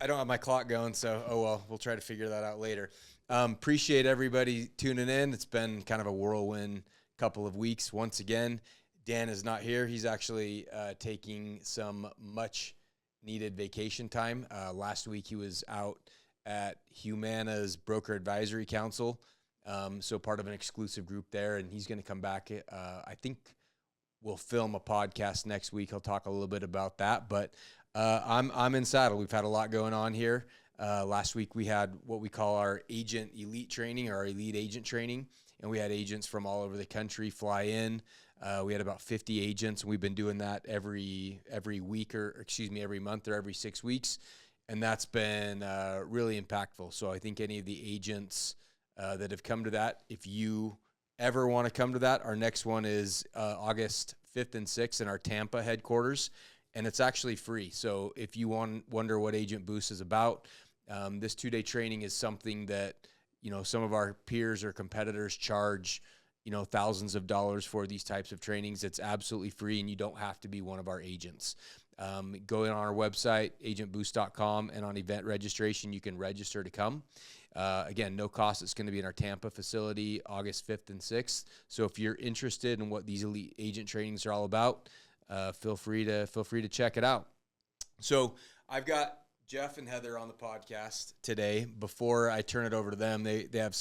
don't have my clock going, so oh well, we'll try to figure that out later. Appreciate everybody tuning in. It's been kind of a whirlwind couple of weeks. Once again, Dan is not here. He's actually taking some much needed vacation time. Last week he was out at Humana's Broker Advisory Council, so part of an exclusive group there, and he's going to come back. I think we'll film a podcast next week. He'll talk a little bit about that, but I'm in saddle. We've had a lot going on here. Last week we had what we call our agent elite training, or our elite agent training, and we had agents from all over the country fly in. We had about 50 agents, and we've been doing that every week, every month or every 6 weeks, and that's been really impactful. So I think any of the agents that have come to that, if you ever want to come to that, our next one is August 5th and 6th in our Tampa headquarters, and it's actually free. So if you wonder what Agent Boost is about, this 2-day training is something that, some of our peers or competitors charge, thousands of dollars for these types of trainings. It's absolutely free, and you don't have to be one of our agents. Go in on our website, agentboost.com, and on event registration, you can register to come. Again, no cost. It's going to be in our Tampa facility, August 5th and 6th. So if you're interested in what these elite agent trainings are all about, feel free to check it out. So I've got Jeff and Heather on the podcast today. Before I turn it over to them, they have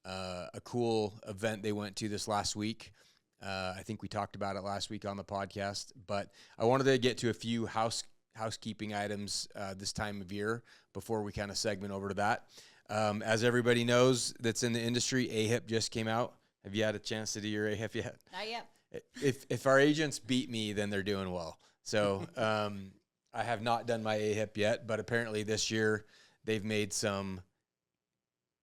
a cool event they went to this last week. I think we talked about it last week on the podcast, but I wanted to get to a few housekeeping items this time of year before we kind of segment over to that. As everybody knows that's in the industry, AHIP just came out. Have you had a chance to do your AHIP yet? Not yet. If our agents beat me, then they're doing well. So I have not done my AHIP yet, but apparently this year they've made some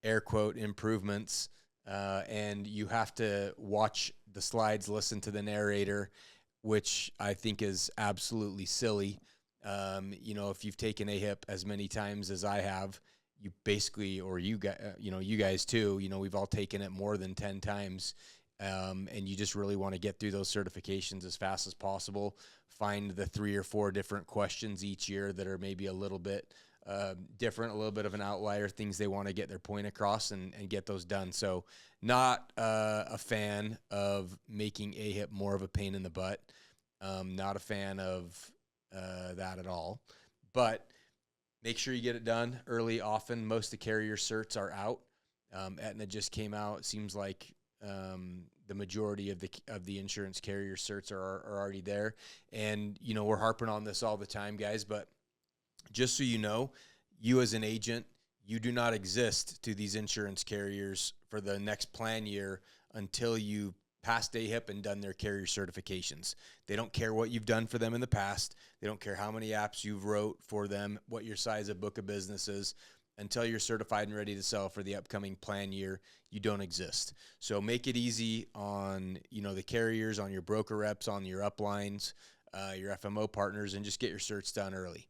air quote improvements, and you have to watch the slides, listen to the narrator, which I think is absolutely silly. If you've taken AHIP as many times as I have, you basically, or you guys too, we've all taken it more than 10 times. And you just really want to get through those certifications as fast as possible. Find the 3 or 4 different questions each year that are maybe a little bit different, a little bit of an outlier, things they want to get their point across and get those done. So not a fan of making AHIP more of a pain in the butt. Not a fan of that at all. But make sure you get it done early, often. Most of the carrier certs are out. Aetna just came out. It seems like the majority of the insurance carrier certs are already there. And, we're harping on this all the time, guys, but just so you know, you as an agent, you do not exist to these insurance carriers for the next plan year until you passed AHIP and done their carrier certifications. They don't care what you've done for them in the past. They don't care how many apps you've wrote for them, what your size of book of business is. Until you're certified and ready to sell for the upcoming plan year, you don't exist. So make it easy on, the carriers, on your broker reps, on your uplines, your FMO partners, and just get your certs done early.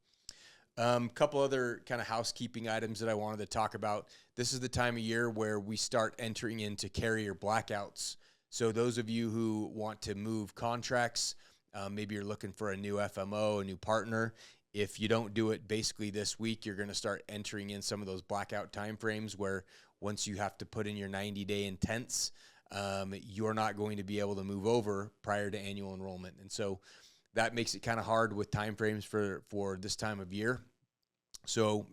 Couple other kind of housekeeping items that I wanted to talk about. This is the time of year where we start entering into carrier blackouts. So those of you who want to move contracts, maybe you're looking for a new FMO, a new partner. If you don't do it basically this week, you're going to start entering in some of those blackout timeframes where once you have to put in your 90-day intents, you're not going to be able to move over prior to annual enrollment. And so that makes it kind of hard with timeframes for this time of year. So,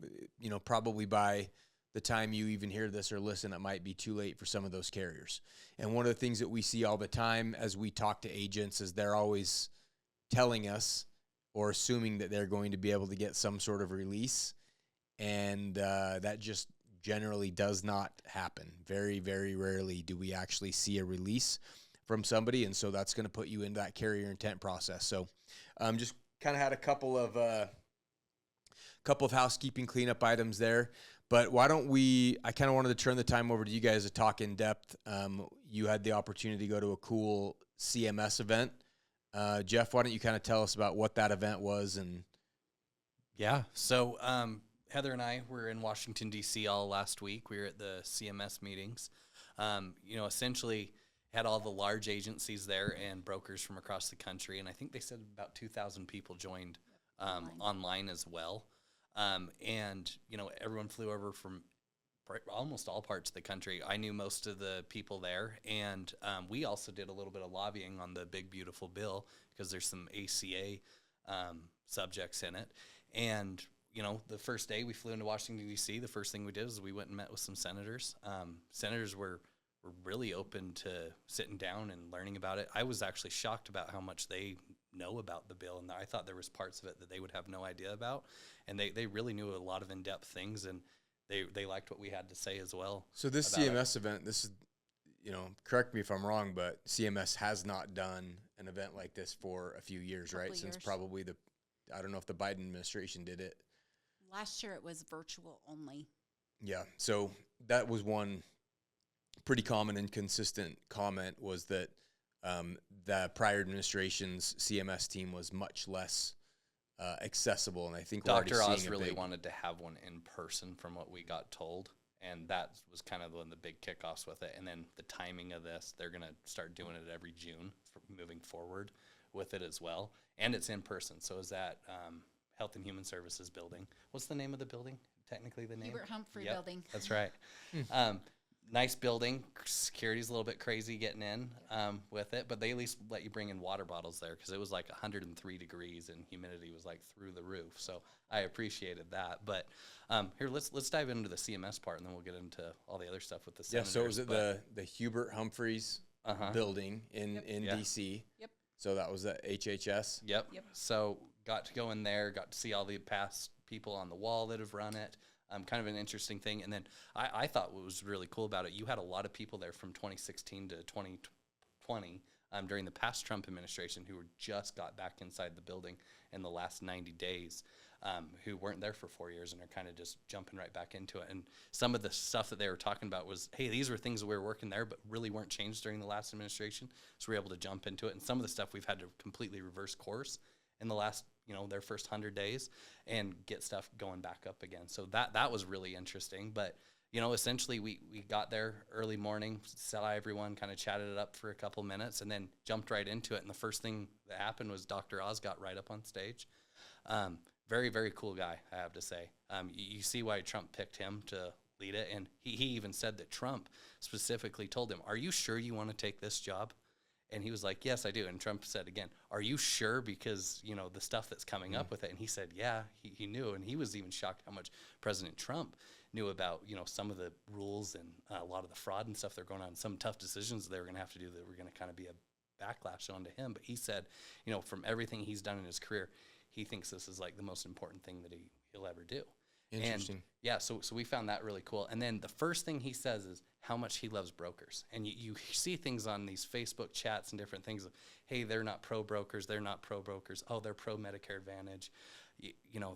probably by the time you even hear this or listen, it might be too late for some of those carriers. And one of the things that we see all the time as we talk to agents is they're always telling us or assuming that they're going to be able to get some sort of release. And that just generally does not happen. Very, very rarely do we actually see a release from somebody. And so that's going to put you into that carrier intent process. So just kind of had a couple of housekeeping cleanup items there. But why don't I kind of wanted to turn the time over to you guys to talk in depth. You had the opportunity to go to a cool CMS event. Jeff, why don't you kind of tell us about what that event was? And yeah, so Heather and I were in Washington, D.C. all last week. We were at the CMS meetings. Essentially had all the large agencies there and brokers from across the country, and I think they said about 2,000 people joined online as well. And, everyone flew over from almost all parts of the country. I knew most of the people there, and we also did a little bit of lobbying on the big, beautiful bill because there's some ACA subjects in it. And, the first day we flew into Washington, D.C., the first thing we did is we went and met with some senators. Senators were really open to sitting down and learning about it. I was actually shocked about how much they know about the bill, and I thought there was parts of it that they would have no idea about, and they really knew a lot of in-depth things, and they liked what we had to say as well. So this CMS event, this is, correct me if I'm wrong, but CMS has not done an event like this for a few years, right? Since probably I don't know if the Biden administration did it. Last year it was virtual only. Yeah, so that was one pretty common and consistent comment, was that the prior administration's CMS team was much less accessible, and I think Dr. Oz really wanted to have one in person from what we got told, and that was kind of one of the big kickoffs with it. And then the timing of this, they're going to start doing it every June moving forward with it as well, and it's in person. So is that Health and Human Services building? What's the name of the building? Technically the name? Hubert Humphrey Building. That's right. Nice building. Security's a little bit crazy getting in with it, but they at least let you bring in water bottles there because it was like 103 degrees and humidity was like through the roof. So I appreciated that. But here, let's dive into the CMS part, and then we'll get into all the other stuff with the senators. Yeah. So was it the Hubert Humphreys building in DC? Yep. So that was the HHS. Yep. So got to go in there, got to see all the past people on the wall that have run it. Kind of an interesting thing. And then I thought what was really cool about it, you had a lot of people there from 2016 to 2020 during the past Trump administration who just got back inside the building in the last 90 days, who weren't there for 4 years and are kind of just jumping right back into it. And some of the stuff that they were talking about was, hey, these were things that we were working there but really weren't changed during the last administration. So we were able to jump into it. And some of the stuff we've had to completely reverse course in the last, their first 100 days and get stuff going back up again. So that was really interesting. But, essentially we got there early morning, saw everyone, kind of chatted it up for a couple minutes, and then jumped right into it. And the first thing that happened was Dr. Oz got right up on stage. Very, very cool guy, I have to say. You see why Trump picked him to lead it. And he even said that Trump specifically told him, "Are you sure you want to take this job?" And he was like, "Yes, I do." And Trump said again, "Are you sure? Because, the stuff that's coming up with it." And he said, yeah, he knew. And he was even shocked how much President Trump knew about, some of the rules and a lot of the fraud and stuff that are going on, some tough decisions they were going to have to do that were going to kind of be a backlash onto him. But he said, from everything he's done in his career, he thinks this is like the most important thing that he'll ever do. Interesting. And yeah, so we found that really cool. And then the first thing he says is how much he loves brokers. And you see things on these Facebook chats and different things of, hey, they're not pro brokers, they're not pro brokers. Oh, they're pro Medicare Advantage. The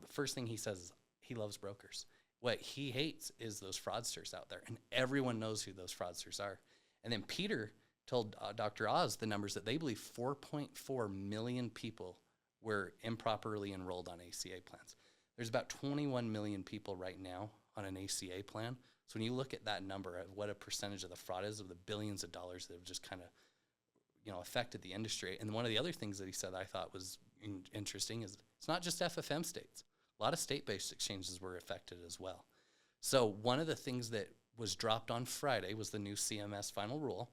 first thing he says is he loves brokers. What he hates is those fraudsters out there, and everyone knows who those fraudsters are. And then Peter told Dr. Oz the numbers that they believe 4.4 million people were improperly enrolled on ACA plans. There's about 21 million people right now on an ACA plan. So when you look at that number, of what a percentage of the fraud is, of the billions of dollars that have just kind of, affected the industry. And one of the other things that he said I thought was interesting is it's not just FFM states. A lot of state-based exchanges were affected as well. So one of the things that was dropped on Friday was the new CMS final rule,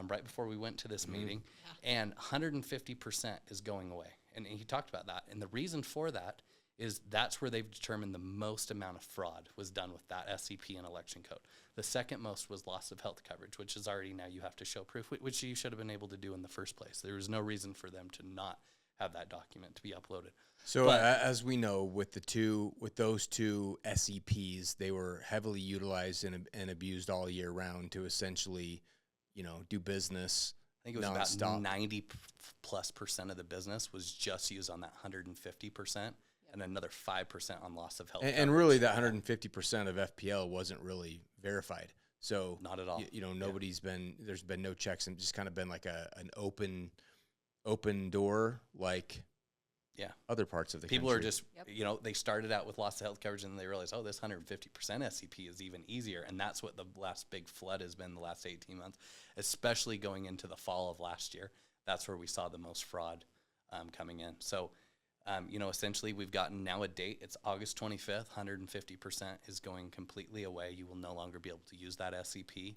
right before we went to this meeting, and 150% is going away. And he talked about that. And the reason for that is that's where they've determined the most amount of fraud was done with that SEP and election code. The second most was loss of health coverage, which is already now you have to show proof, which you should have been able to do in the first place. There was no reason for them to not have that document to be uploaded. So as we know, with those two SEPs, they were heavily utilized and abused all year round to essentially, do business. I think it was nonstop. About 90+% of the business was just used on that 150%. And another 5% on loss of health. And really, that 150% of FPL wasn't really verified. So not at all. Nobody's there's been no checks, and just kind of been like an open door, like other parts of the people country. Are just they started out with loss of health coverage, and they realized, oh, this 150% SEP is even easier, and that's what the last big flood has been the last 18 months, especially going into the fall of last year. That's where we saw the most fraud coming in. So. Essentially we've gotten now a date. It's August 25th. 150% is going completely away. You will no longer be able to use that SEP.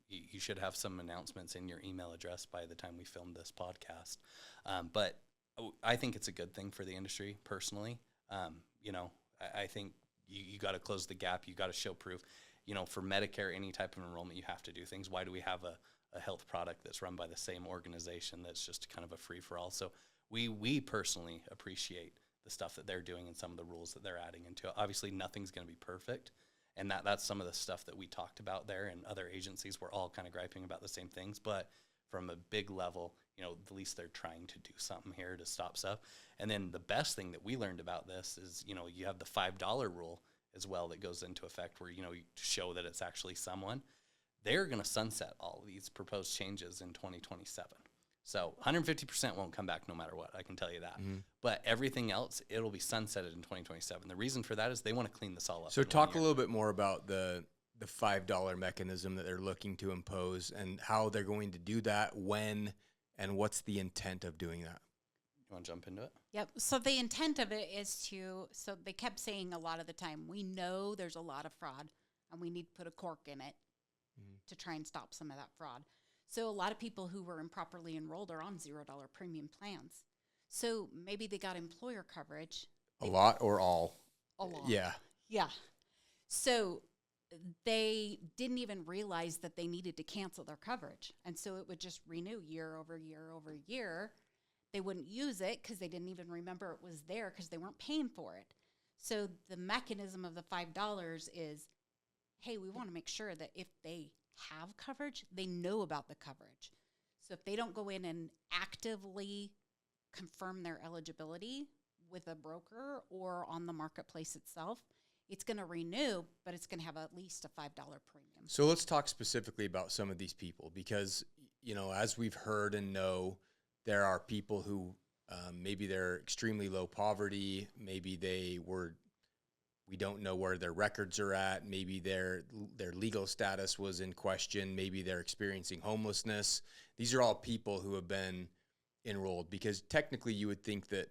You should have some announcements in your email address by the time we film this podcast. But I think it's a good thing for the industry personally. I think you got to close the gap. You got to show proof. For Medicare, any type of enrollment, you have to do things. Why do we have a health product that's run by the same organization that's just kind of a free-for-all? So we personally appreciate the stuff that they're doing and some of the rules that they're adding into it. Obviously, nothing's going to be perfect, and that's some of the stuff that we talked about there, and other agencies were all kind of griping about the same things. But from a big level, at least they're trying to do something here to stop stuff. And then the best thing that we learned about this is, you have the $5 rule as well that goes into effect where, you show that it's actually someone. They're going to sunset all of these proposed changes in 2027. So 150% won't come back no matter what, I can tell you that. Mm-hmm. But everything else, it'll be sunsetted in 2027. The reason for that is they want to clean this all up. So talk a little bit more about the $5 mechanism that they're looking to impose and how they're going to do that, when, and what's the intent of doing that. You want to jump into it? Yep. So the intent of it is so they kept saying a lot of the time, we know there's a lot of fraud and we need to put a cork in it to try and stop some of that fraud. So a lot of people who were improperly enrolled are on $0 premium plans. So maybe they got employer coverage. A lot or all? A lot. Yeah. Yeah. So they didn't even realize that they needed to cancel their coverage. And so it would just renew year over year over year. They wouldn't use it because they didn't even remember it was there because they weren't paying for it. So the mechanism of the $5 is, hey, we want to make sure that if they have coverage, they know about the coverage. So if they don't go in and actively confirm their eligibility with a broker or on the marketplace itself, it's going to renew, but it's going to have at least a $5 premium. So let's talk specifically about some of these people because, as we've heard and know, there are people who maybe they're extremely low poverty, maybe we don't know where their records are at, maybe their legal status was in question, maybe they're experiencing homelessness. These are all people who have been enrolled because technically you would think that,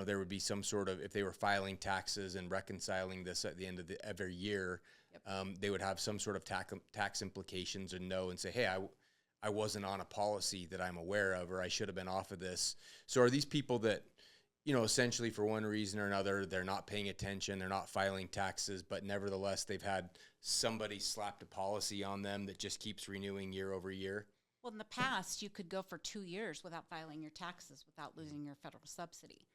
there would be some sort of, if they were filing taxes and reconciling this at the end of every year, yep. They would have some sort of tax implications and know and say, hey, I wasn't on a policy that I'm aware of, or I should have been off of this. So are these people that, essentially for one reason or another, they're not paying attention, they're not filing taxes, but nevertheless, they've had somebody slapped a policy on them that just keeps renewing year over year? Well, in the past, you could go for 2 years without filing your taxes without losing your federal subsidy.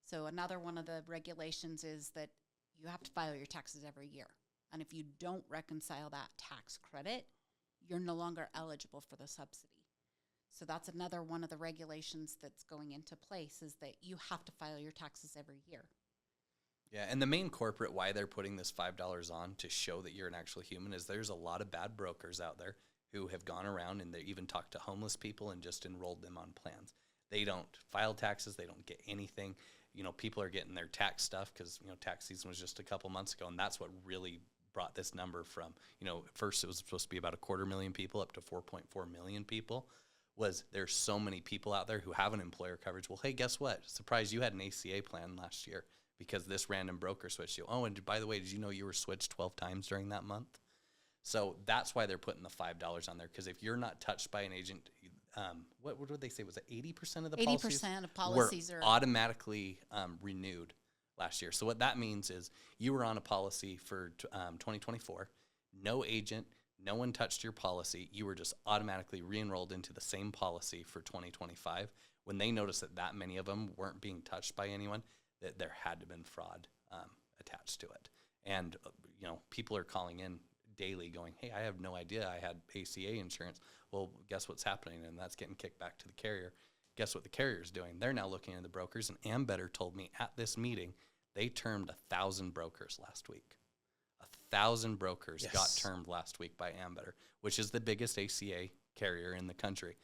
So another one of the regulations is that you have to file your taxes every year. And if you don't reconcile that tax credit, you're no longer eligible for the subsidy. So that's another one of the regulations that's going into place is that you have to file your taxes every year. Yeah, and the main corporate why they're putting this $5 on to show that you're an actual human is there's a lot of bad brokers out there who have gone around and they even talked to homeless people and just enrolled them on plans. They don't file taxes. They don't get anything. People are getting their tax stuff because, tax season was just a couple months ago, and that's what really brought this number from, at first it was supposed to be about 250,000 people up to 4.4 million people. Was there's so many people out there who have an employer coverage. Well, hey, guess what? Surprise, you had an ACA plan last year because this random broker switched you. Oh, and by the way, did you know you were switched 12 times during that month? So that's why they're putting the $5 on there, because if you're not touched by an agent, what did they say? Was it 80% of the 80% of policies were are automatically renewed last year? So what that means is you were on a policy for 2024, no agent, no one touched your policy. You were just automatically re-enrolled into the same policy for 2025. When they noticed that many of them weren't being touched by anyone, that there had to have been fraud attached to it. And, people are calling in daily going, hey, I have no idea I had ACA insurance. Well, guess what's happening? And that's getting kicked back to the carrier. Guess what the carrier's doing? They're now looking at the brokers. And Ambetter told me at this meeting, they termed 1,000 brokers last week. 1,000 brokers Yes. got termed last week by Ambetter, which is the biggest ACA carrier in the country.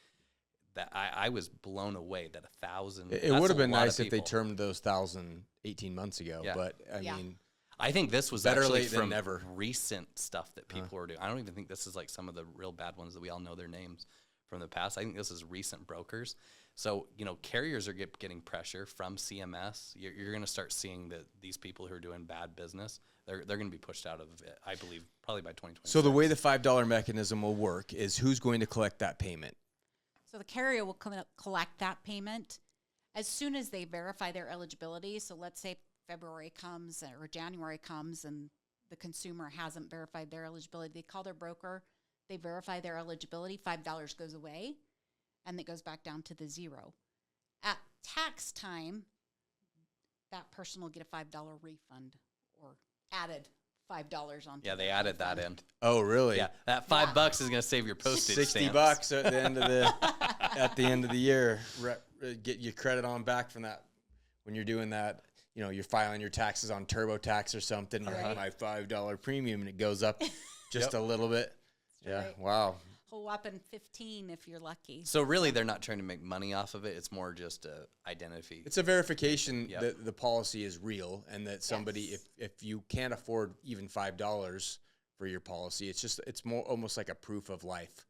That I was blown away that 1,000. It would have been nice if they termed those 1,000 18 months ago, Yeah. but I Yeah. mean, I think this was better actually late than from never. recent stuff that people were doing. I don't even think this is like some of the real bad ones that we all know their names from the past. I think this is recent brokers So, carriers are getting pressure from CMS. You're going to start seeing that these people who are doing bad business, they're going to be pushed out of it, I believe, probably by 2026. So the way the $5 mechanism will work is who's going to collect that payment? So the carrier will collect that payment as soon as they verify their eligibility. So let's say February comes or January comes and the consumer hasn't verified their eligibility. They call their broker, they verify their eligibility, $5 goes away, and it goes back down to the zero. At tax time, that person will get a $5 refund or added $5 on. Yeah, they added that in. Oh, really? Yeah, that $5 is going to save your postage. $60 stamps. at the end of the year. Get your credit on back from that when you're doing that. You're filing your taxes on TurboTax or something. You have my $5 premium, and it goes up just a little bit. Yeah. Right. Wow. Whole up in 15 if you're lucky. So really, they're not trying to make money off of it. It's more just a identity. It's a verification that the policy is real, and that somebody, Yes. if you can't afford even $5 for your policy, it's more almost like a proof of life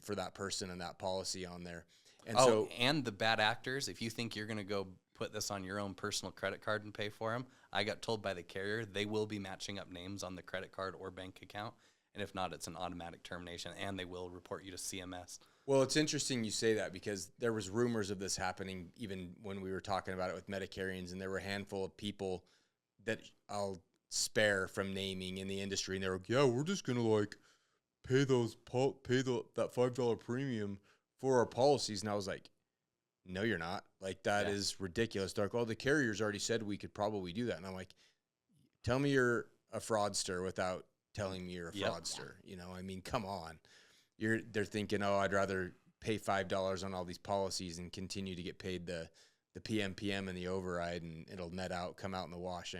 for that person and that policy on there. And and the bad actors, if you think you're going to go put this on your own personal credit card and pay for them, I got told by the carrier they will be matching up names on the credit card or bank account. And if not, it's an automatic termination, and they will report you to CMS. Well, it's interesting you say that, because there was rumors of this happening even when we were talking about it with Medicarians, and there were a handful of people that I'll spare from naming in the industry, and they were like, yeah, we're just going to pay that $5 premium for our policies. And I was like, no, you're not. That is ridiculous. They're like, the carriers already said we could probably do that. And I'm like, tell me you're a fraudster without telling me you're a fraudster. Come on. They're thinking, I'd rather pay $5 on all these policies and continue to get paid the PMPM and the override, and it'll come out in the wash.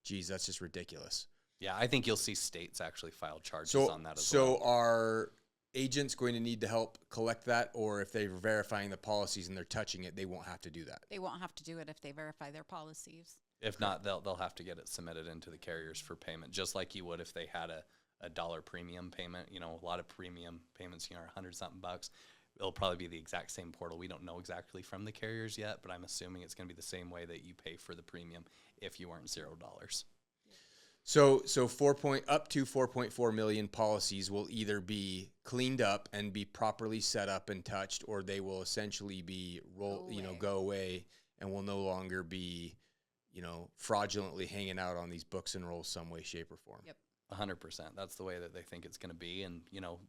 Geez, that's just ridiculous. Yeah, I think you'll see states actually file charges on that as So well. are agents going to need to help collect that, or if they're verifying the policies and they're touching it, they won't have to do that? They won't have to do it if they verify their policies. If not, they'll have to get it submitted into the carriers for payment, just like you would if they had a dollar premium payment. A lot of premium payments, are $100-something bucks. It'll probably be the exact same portal. We don't know exactly from the carriers yet, but I'm assuming it's going to be the same way that you pay for the premium if you weren't $0. So up to 4.4 million policies will either be cleaned up and be properly set up and touched, or they will essentially be go away and will no longer be, fraudulently hanging out on these books and rolls some way, shape, or form. Yep. 100%. That's the way that they think it's going to be. And,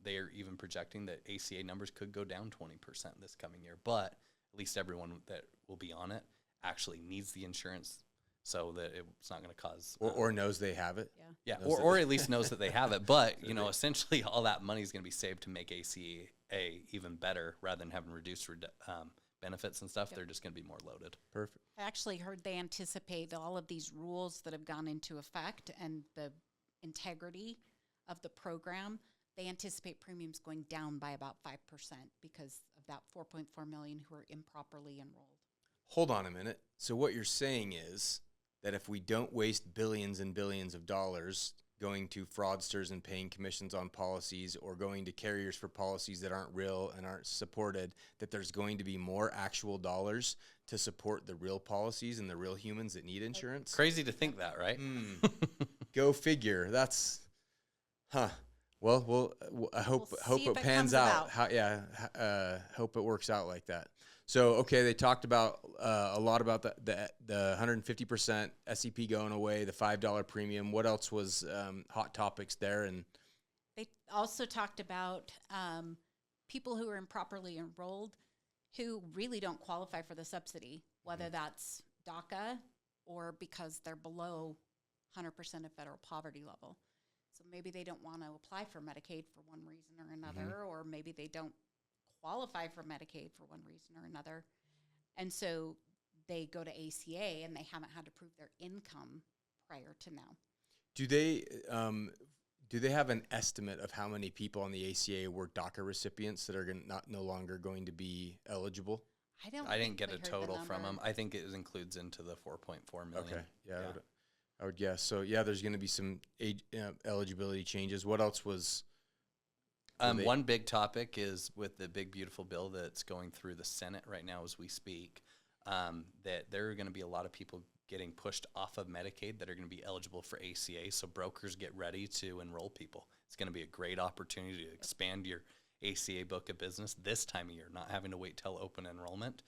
they are even projecting that ACA numbers could go down 20% this coming year. But at least everyone that will be on it actually needs the insurance so that it's not going to cause... Or knows they have it. Yeah, or at least knows that they have it. But, essentially all that money is going to be saved to make ACA even better rather than having reduced benefits and stuff. They're just going to be more loaded. Perfect. I actually heard they anticipate all of these rules that have gone into effect and the integrity of the program. They anticipate premiums going down by about 5% because of that 4.4 million who are improperly enrolled. Hold on a minute. So what you're saying is that if we don't waste billions and billions of dollars going to fraudsters and paying commissions on policies, or going to carriers for policies that aren't real and aren't supported, that there's going to be more actual dollars to support the real policies and the real humans that need insurance? Crazy to think that, right? Go figure. That's, Well, I hope it pans out. Hope it works out like that. So, okay, they talked about a lot about the 150% SEP going away, the $5 premium. What else was hot topics there? And they also talked about people who are improperly enrolled who really don't qualify for the subsidy, whether that's DACA or because they're below 100% of federal poverty level. So maybe they don't want to apply for Medicaid for one reason or another, or maybe they don't qualify for Medicaid for one reason or another. And so they go to ACA and they haven't had to prove their income prior to now. Do they have an estimate of how many people on the ACA were DACA recipients that are no longer going to be eligible? I didn't get a total from them. I think it includes into the 4.4 million. Okay, yeah. I would guess. So, yeah, there's going to be some age, eligibility changes. What else was One big topic is with the big, beautiful bill that's going through the Senate right now as we speak, that there are going to be a lot of people getting pushed off of Medicaid that are going to be eligible for ACA. So brokers, get ready to enroll people. It's going to be a great opportunity to expand your ACA book of business this time of year, not having to wait till open enrollment,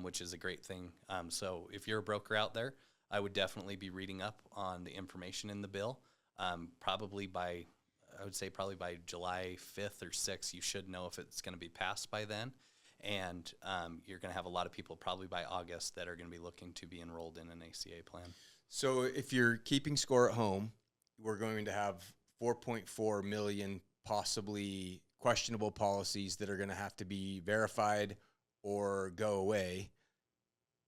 which is a great thing. So if you're a broker out there, I would definitely be reading up on the information in the bill. Probably by July 5th or 6th, you should know if it's going to be passed by then. And you're going to have a lot of people probably by August that are going to be looking to be enrolled in an ACA plan. So if you're keeping score at home, we're going to have 4.4 million possibly questionable policies that are going to have to be verified or go away.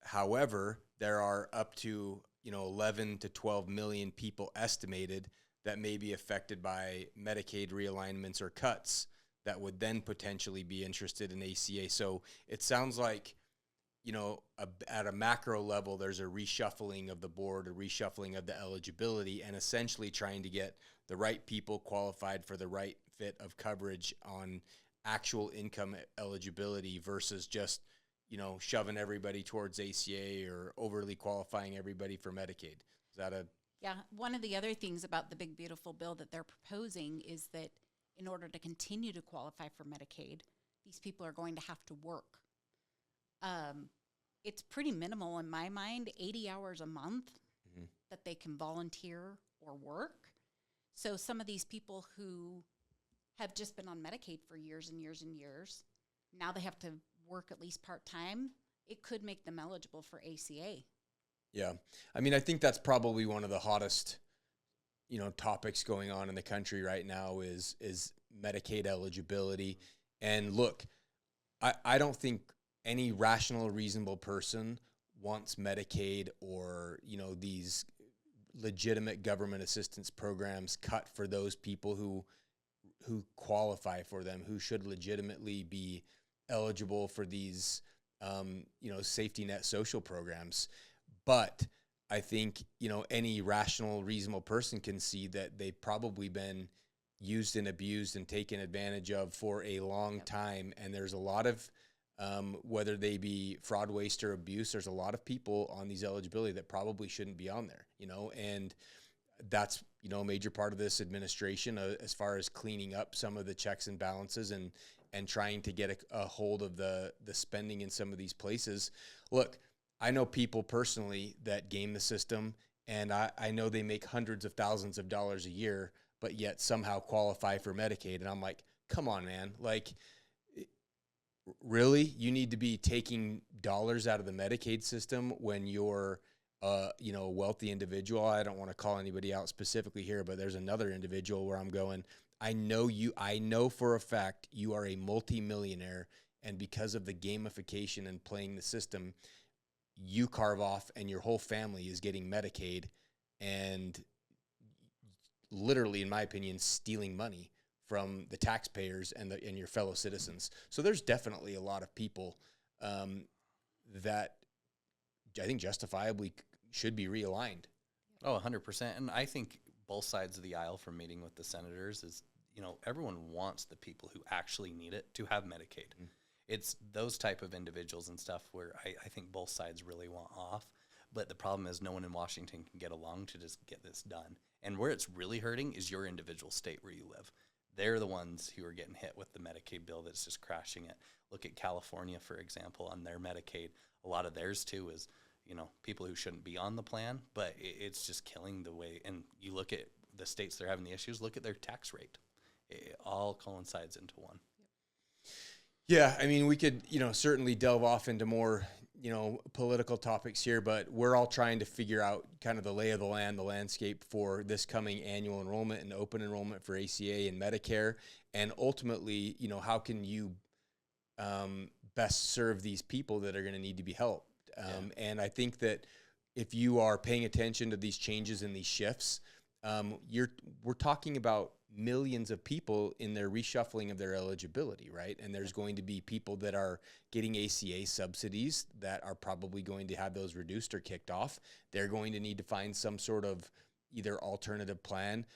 However, there are up to 11 to 12 million people estimated that may be affected by Medicaid realignments or cuts that would then potentially be interested in ACA. So it sounds like, at a macro level, there's a reshuffling of the board, a reshuffling of the eligibility, and essentially trying to get the right people qualified for the right fit of coverage on actual income eligibility versus just, shoving everybody towards ACA or overly qualifying everybody for Medicaid. Is that a... Yeah, one of the other things about the big, beautiful bill that they're proposing is that in order to continue to qualify for Medicaid, these people are going to have to work. It's pretty minimal in my mind, 80 hours a month that they can volunteer or work. So some of these people who have just been on Medicaid for years and years and years, now they have to work at least part-time. It could make them eligible for ACA. Yeah. I mean, I think that's probably one of the hottest, topics going on in the country right now is Medicaid eligibility. And look, I don't think any rational, reasonable person wants Medicaid or, these legitimate government assistance programs cut for those people who qualify for them, who should legitimately be eligible for these, safety net social programs. But I think, any rational, reasonable person can see that they've probably been used and abused and taken advantage of for a long time. And there's a lot of, whether they be fraud, waste, or abuse, there's a lot of people on these eligibility that probably shouldn't be on there, and that's, a major part of this administration as far as cleaning up some of the checks and balances and trying to get a hold of the spending in some of these places. Look, I know people personally that game the system, and I know they make hundreds of thousands of dollars a year, but yet somehow qualify for Medicaid. And I'm like, come on, man. Like, really? You need to be taking dollars out of the Medicaid system when you're, a wealthy individual. I don't want to call anybody out specifically here, but there's another individual where I'm going, I know for a fact you are a multimillionaire, and because of the gamification and playing the system, you carve off and your whole family is getting Medicaid and literally, in my opinion, stealing money from the taxpayers and your fellow citizens. So there's definitely a lot of people that I think justifiably should be realigned. Oh, 100%. And I think both sides of the aisle from meeting with the senators is, everyone wants the people who actually need it to have Medicaid. It's those type of individuals and stuff where I think both sides really want off. But the problem is no one in Washington can get along to just get this done. And where it's really hurting is your individual state where you live. They're the ones who are getting hit with the Medicaid bill that's just crashing it. Look at California, for example, on their Medicaid. A lot of theirs, too, is, people who shouldn't be on the plan. But it's just killing the way. And you look at the states that are having the issues, look at their tax rate. It all coincides into one. Yeah, I mean, we could, certainly delve off into more, political topics here, but we're all trying to figure out kind of the lay of the land, the landscape for this coming annual enrollment and open enrollment for ACA and Medicare. And ultimately, how can you best serve these people that are going to need to be helped? And I think that if you are paying attention to these changes and these shifts, we're talking about millions of people in their reshuffling of their eligibility, right? And there's going to be people that are getting ACA subsidies that are probably going to have those reduced or kicked off. They're going to need to find some sort of either alternative plan.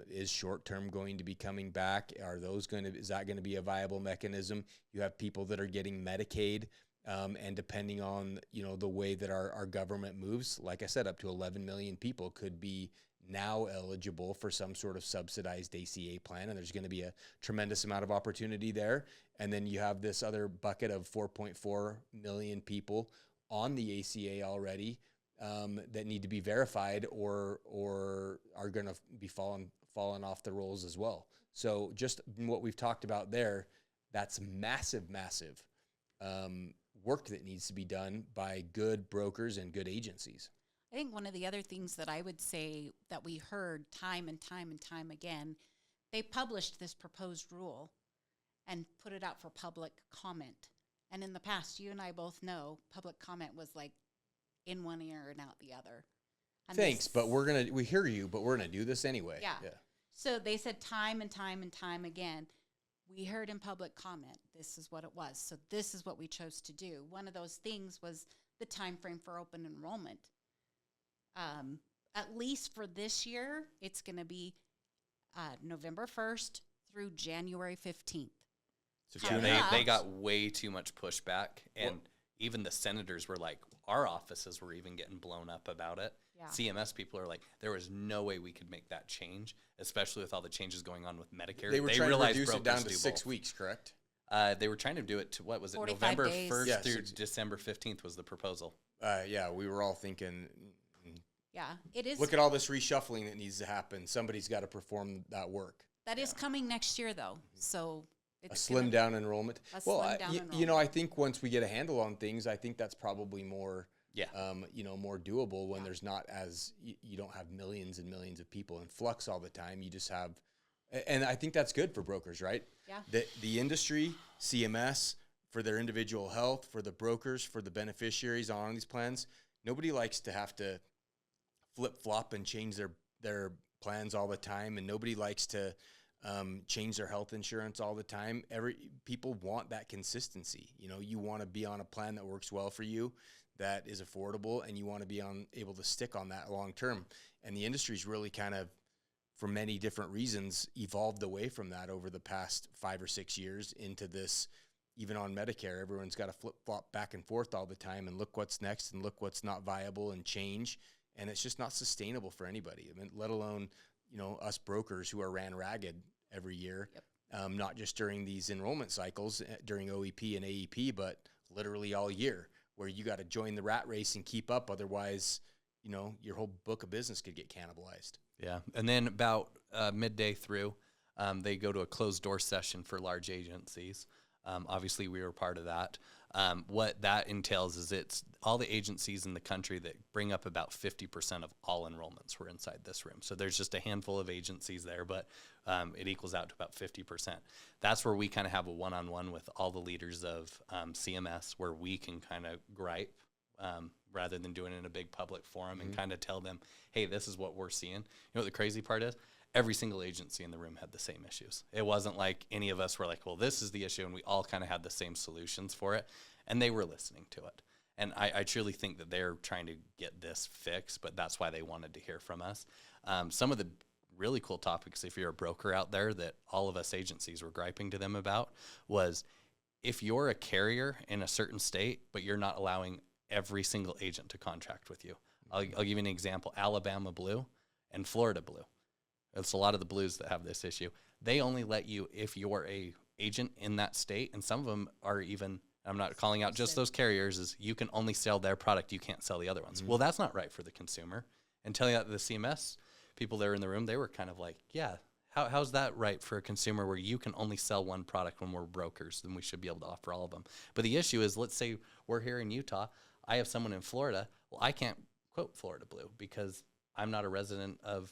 Is short-term going to be coming back? Is that going to be a viable mechanism? You have people that are getting Medicaid, and depending on, the way that our government moves, like I said, up to 11 million people could be now eligible for some sort of subsidized ACA plan, and there's going to be a tremendous amount of opportunity there. And then you have this other bucket of 4.4 million people on the ACA already, that need to be verified or are going to be falling off the rolls as well. So just what we've talked about there, that's massive work that needs to be done by good brokers and good agencies. I think one of the other things that I would say that we heard time and time again, they published this proposed rule and put it out for public comment. And in the past, you and I both know public comment was like in one ear and out the other. And Thanks, but we hear you, but we're gonna do this anyway. Yeah. So they said time and time again, we heard in public comment, this is what it was. So this is what we chose to do. One of those things was the time frame for open enrollment. At least for this year, it's going to be November 1st through January 15th. So they got way too much pushback, and even the senators were like, our offices were even getting blown up about it. Yeah. CMS people are like, there was no way we could make that change, especially with all the changes going on with Medicare. They were trying to reduce it down to 6 weeks, correct? They were trying to do it to, what was it, 45 November days. 1st through December 15th was the proposal. Yeah, we were all thinking, Yeah, it is. look at all this reshuffling that needs to happen. Somebody's got to perform that work. That is coming next year, though. So it's A slimmed down enrollment. enrollment. I think once we get a handle on things, I think that's probably more, Yeah. more doable when there's not as, you don't have millions and millions of people in flux all the time. You just have, and I think that's good for brokers, right? Yeah. The industry, CMS, for their individual health, for the brokers, for the beneficiaries on these plans, nobody likes to have to flip-flop and change their plans all the time, and nobody likes to change their health insurance all the time. People want that consistency. You want to be on a plan that works well for you, that is affordable, and you want to be able to stick on that long term. And the industry's really kind of, for many different reasons, evolved away from that over the past 5 or 6 years into this. Even on Medicare, everyone's got to flip-flop back and forth all the time and look what's next and look what's not viable and change. And it's just not sustainable for anybody. I mean, let alone, us brokers who are ran ragged every year, not just during these enrollment cycles, during OEP and AEP, but literally all year, where you got to join the rat race and keep up. Otherwise, your whole book of business could get cannibalized. Yeah. And then about midday through, they go to a closed door session for large agencies. Obviously, we were part of that. What that entails is it's all the agencies in the country that bring up about 50% of all enrollments were inside this room. So there's just a handful of agencies there, but it equals out to about 50%. That's where we kind of have a one-on-one with all the leaders of CMS, where we can kind of gripe rather than doing it in a big public forum and kind of tell them, hey, this is what we're seeing. You know what the crazy part is? Every single agency in the room had the same issues. It wasn't like any of us were like, well, this is the issue, and we all kind of had the same solutions for it, and they were listening to it. And I truly think that they're trying to get this fixed, but that's why they wanted to hear from us. Some of the really cool topics, if you're a broker out there, that all of us agencies were griping to them about was, if you're a carrier in a certain state, but you're not allowing every single agent to contract with you. I'll give you an example. Alabama Blue and Florida Blue. It's a lot of the blues that have this issue. They only let you if you're a agent in that state, and some of them are even, I'm not calling out just those carriers, is you can only sell their product, you can't sell the other ones. Well, that's not right for the consumer. And telling that the CMS people there in the room, they were kind of like, yeah, how's that right for a consumer where you can only sell one product when we're brokers? Then we should be able to offer all of them. But the issue is, let's say we're here in Utah, I have someone in Florida. Well, I can't quote Florida Blue because I'm not a resident of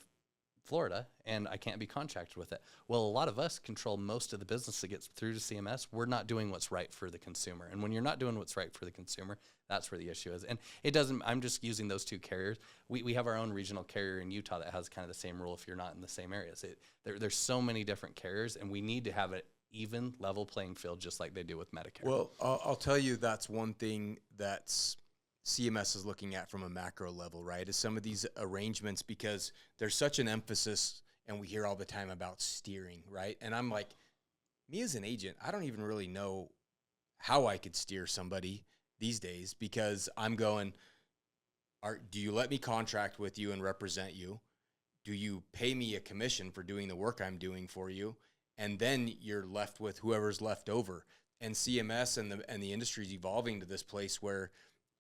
Florida, and I can't be contracted with it. Well, a lot of us control most of the business that gets through to CMS. We're not doing what's right for the consumer. And when you're not doing what's right for the consumer, that's where the issue is. And it doesn't, I'm just using those two carriers. We have our own regional carrier in Utah that has kind of the same rule if you're not in the same areas. There's so many different carriers, and we need to have an even level playing field just like they do with Medicare. Well, I'll tell you, that's one thing that's CMS is looking at from a macro level, right, is some of these arrangements, because there's such an emphasis and we hear all the time about steering, right? And I'm like, me as an agent, I don't even really know how I could steer somebody these days, because I'm going, do you let me contract with you and represent you? Do you pay me a commission for doing the work I'm doing for you? And then you're left with whoever's left over. And CMS and the industry is evolving to this place where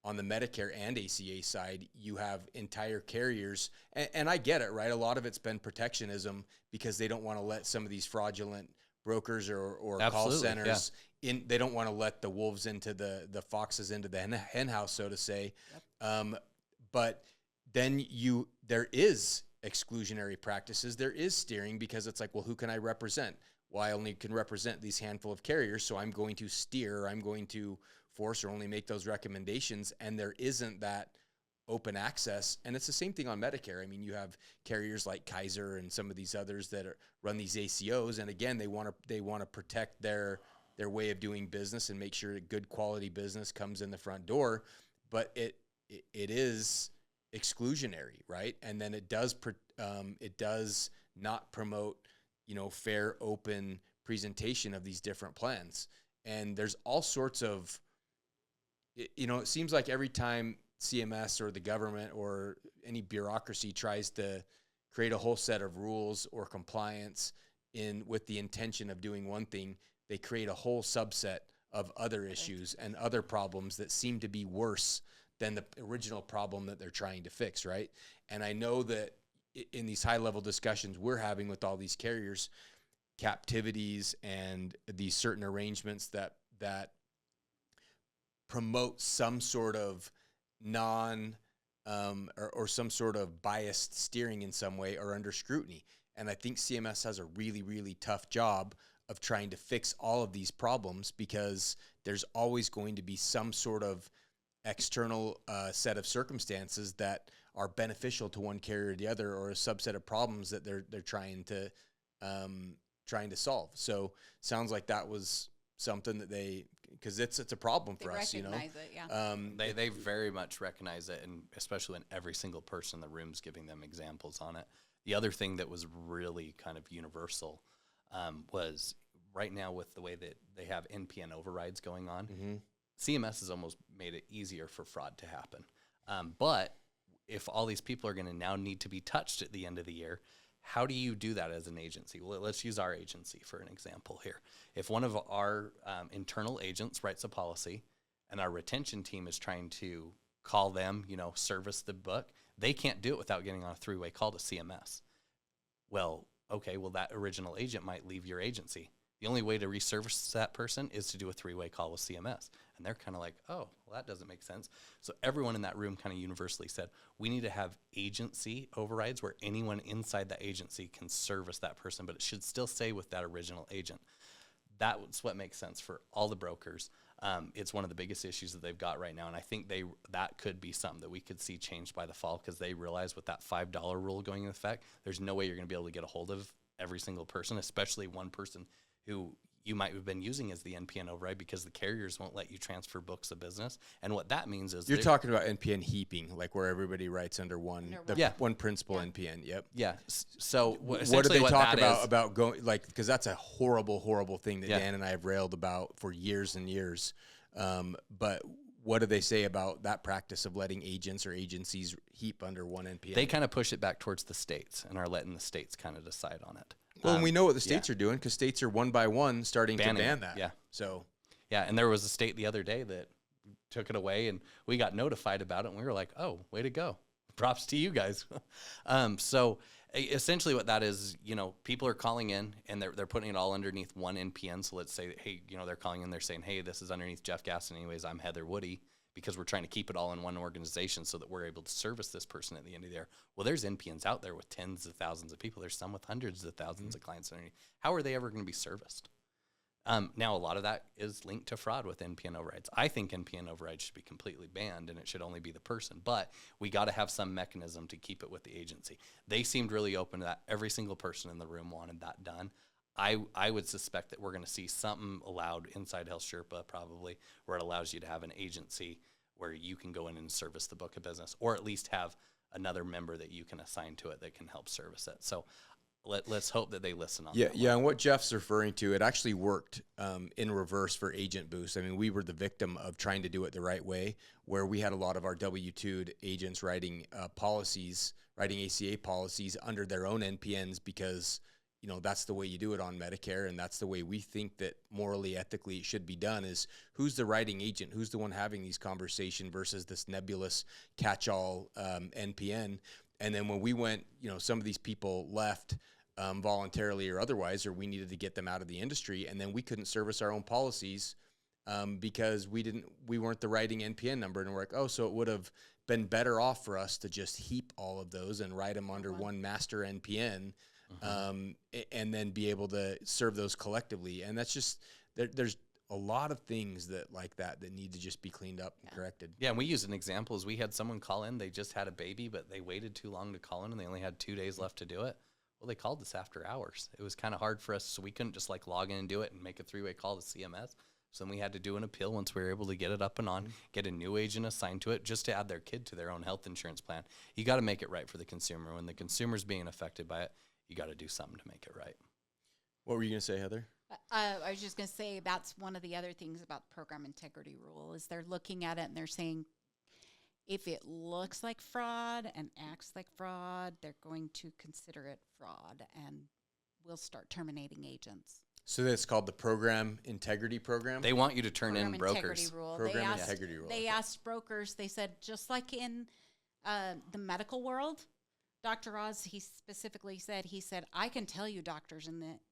on the Medicare and ACA side, you have entire carriers. And I get it, right? A lot of it's been protectionism because they don't want to let some of these fraudulent brokers or call centers in. They don't want to let the wolves into the foxes into the hen house, so to say. Yep. But then there is exclusionary practices. There is steering, because it's like, well, who can I represent? Well, I only can represent these handful of carriers, so I'm going to steer, or I'm going to force or only make those recommendations, and there isn't that open access. And it's the same thing on Medicare. I mean, you have carriers like Kaiser and some of these others that run these ACOs, and again, they want to protect their way of doing business and make sure that good quality business comes in the front door, but it is exclusionary, right? And then it does not promote, fair, open presentation of these different plans. And there's all sorts of, it seems like every time CMS or the government or any bureaucracy tries to create a whole set of rules or compliance with the intention of doing one thing, they create a whole subset of other issues and other problems that seem to be worse than the original problem that they're trying to fix, right? And I know that in these high-level discussions we're having with all these carriers, captivities and these certain arrangements that promote some sort of or some sort of biased steering in some way are under scrutiny. And I think CMS has a really, really tough job of trying to fix all of these problems, because there's always going to be some sort of external set of circumstances that are beneficial to one carrier or the other, or a subset of problems that they're trying to solve. So sounds like that was something that because it's a problem for us, recognize it, yeah. They very much recognize it, and especially when every single person in the room's giving them examples on it. The other thing that was really kind of universal was right now with the way that they have NPN overrides going on, CMS has almost made it easier for fraud to happen. But if all these people are going to now need to be touched at the end of the year, how do you do that as an agency? Well, let's use our agency for an example here. If one of our internal agents writes a policy and our retention team is trying to call them, service the book, they can't do it without getting on a three-way call to CMS. Well, okay, that original agent might leave your agency. The only way to reservice that person is to do a three-way call with CMS. And they're kind of like, oh, well, that doesn't make sense. So everyone in that room kind of universally said, we need to have agency overrides where anyone inside the agency can service that person, but it should still stay with that original agent. That's what makes sense for all the brokers. It's one of the biggest issues that they've got right now, and I think that could be something that we could see changed by the fall, because they realize with that $5 rule going into effect, there's no way you're going to be able to get a hold of every single person, especially one person who you might have been using as the NPN override, because the carriers won't let you transfer books of business. And what that means is you're talking about NPN heaping, like where everybody writes under one principal NPN. Yep. Yeah. So what do they talk about going, like, because that's a horrible, horrible thing that Dan and I have railed about for years and years. But what do they say about that practice of letting agents or agencies heap under one NPN? They kind of push it back towards the states and are letting the states kind of decide on it. Well, and we know what the states are doing, because states are one by one starting to ban that. Yeah. So. Yeah, and there was a state the other day that took it away, and we got notified about it, and we were like, oh, way to go. Props to you guys. So essentially what that is, people are calling in, and they're putting it all underneath one NPN. So let's say, hey, they're calling in, they're saying, hey, this is underneath Jeff Gaston. Anyways, I'm Heather Woody, because we're trying to keep it all in one organization so that we're able to service this person at the end of the year. Well, there's NPNs out there with tens of thousands of people. There's some with hundreds of thousands of clients underneath. How are they ever going to be serviced? Now, a lot of that is linked to fraud with NPN overrides. I think NPN overrides should be completely banned, and it should only be the person. But we got to have some mechanism to keep it with the agency. They seemed really open to that. Every single person in the room wanted that done. I would suspect that we're going to see something allowed inside Health Sherpa probably, where it allows you to have an agency where you can go in and service the book of business, or at least have another member that you can assign to it that can help service it. So let's hope that they listen on Yeah, that yeah. one. And what Jeff's referring to, it actually worked in reverse for Agent Boost. I mean, we were the victim of trying to do it the right way, where we had a lot of our W-2'd agents writing policies, writing ACA policies under their own NPNs because, you know, that's the way you do it on Medicare, and that's the way we think that morally, ethically it should be done, is who's the writing agent, who's the one having these conversations versus this nebulous catch-all NPN. And then when we went, you know, some of these people left voluntarily or otherwise, or we needed to get them out of the industry, and then we couldn't service our own policies because we weren't the writing NPN number, and we're like, oh, so it would have been better off for us to just heap all of those and write them under one master NPN, and then be able to serve those collectively. And that's just there's a lot of things that need to just be cleaned up and corrected. Yeah, and we use an example is we had someone call in, they just had a baby, but they waited too long to call in and they only had 2 days left to do it. Well, they called us after hours. It was kind of hard for us, so we couldn't just like log in and do it and make a 3-way call to CMS. So then we had to do an appeal once we were able to get it up and on, get a new agent assigned to it just to add their kid to their own health insurance plan. You got to make it right for the consumer. When the consumer's being affected by it, you got to do something to make it right. What were you going to say, Heather? I was just going to say that's one of the other things about the program integrity rule is they're looking at it and they're saying if it looks like fraud and acts like fraud, they're going to consider it fraud and we'll start terminating agents. So that's called the Program Integrity Program? They want you to turn Program in integrity brokers. rule. Program Integrity Rule. They asked brokers, they said, just like in the medical world, Dr. Oz, he specifically said, I can tell you doctors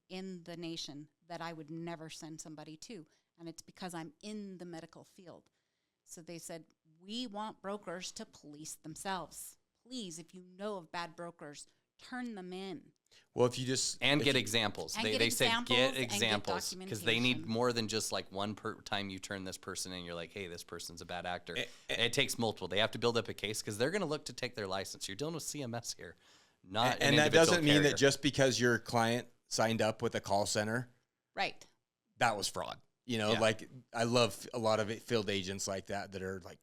in the nation that I would never send somebody to, and it's because I'm in the medical field. So they said, we want brokers to police themselves. Please, if you know of bad brokers, turn them in. Well, if you just... And get examples. They said get examples because they need more than just like one time you turn this person in, you're like, hey, this person's a bad actor. It takes multiple. They have to build up a case because they're going to look to take their license. You're dealing with CMS here, not and that doesn't mean that just because your client signed up with a call center, right, that was fraud. You know, like I love a lot of field agents like that are like,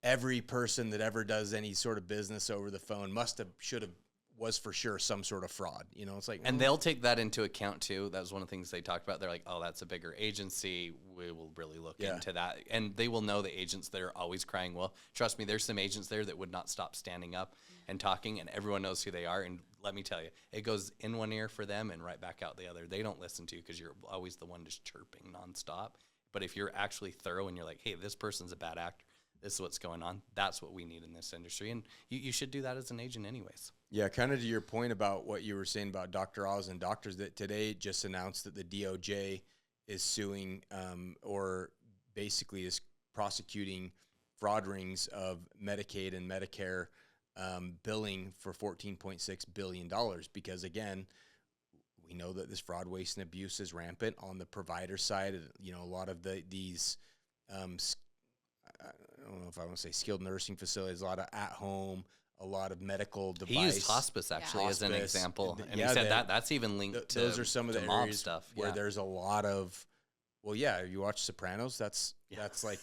every person that ever does any sort of business over the phone should have, was for sure some sort of fraud. You know, it's like, and they'll take that into account too. That was one of the things they talked about. They're like, oh, that's a bigger agency. We will really look into that. And they will know the agents that are always crying wolf. Trust me, there's some agents there that would not stop standing up and talking, and everyone knows who they are. And let me tell you, it goes in one ear for them and right back out the other. They don't listen to you because you're always the one just chirping nonstop. But if you're actually thorough and you're like, hey, this person's a bad actor, this is what's going on, that's what we need in this industry. And you should do that as an agent anyways. Yeah, kind of to your point about what you were saying about Dr. Oz and doctors, that today just announced that the DOJ is suing or basically is prosecuting fraud rings of Medicaid and Medicare billing for $14.6 billion because, again, we know that this fraud, waste, and abuse is rampant on the provider side. You know, a lot of these I don't know if I want to say skilled nursing facilities, a lot of at-home, a lot of medical device. He used hospice actually as an example, and he said that's even linked to those are some of the mob areas stuff where there's a lot of. Well, yeah, if you watch Sopranos, that's like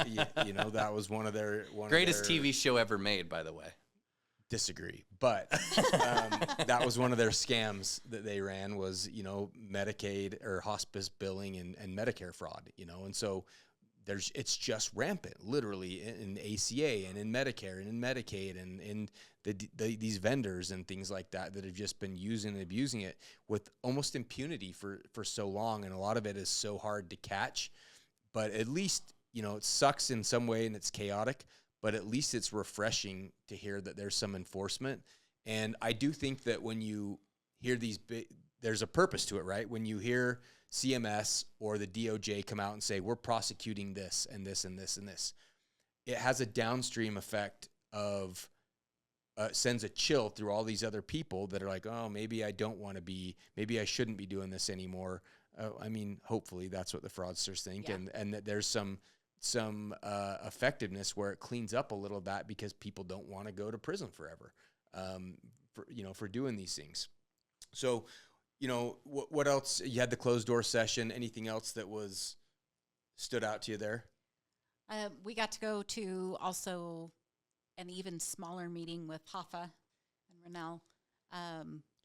you know, that was one of their greatest TV show ever made, by the way. Disagree, but that was one of their scams that they ran was, you know, Medicaid or hospice billing and Medicare fraud, you know, and so it's just rampant, literally in ACA and in Medicare and in Medicaid and in these vendors and things like that have just been using and abusing it with almost impunity for so long, and a lot of it is so hard to catch. But at least, you know, it sucks in some way and it's chaotic, but at least it's refreshing to hear that there's some enforcement. And I do think that when you hear there's a purpose to it, right? When you hear CMS or the DOJ come out and say, we're prosecuting this and this and this and this, it has a downstream effect of sends a chill through all these other people that are like, oh, maybe I maybe I shouldn't be doing this anymore. I mean, hopefully that's what the fraudsters think, and that there's some effectiveness where it cleans up a little of that because people don't want to go to prison forever, for doing these things. So, you know, what else? You had the closed door session. Anything else that stood out to you there? We got to go to also an even smaller meeting with Hoffa and Rennell.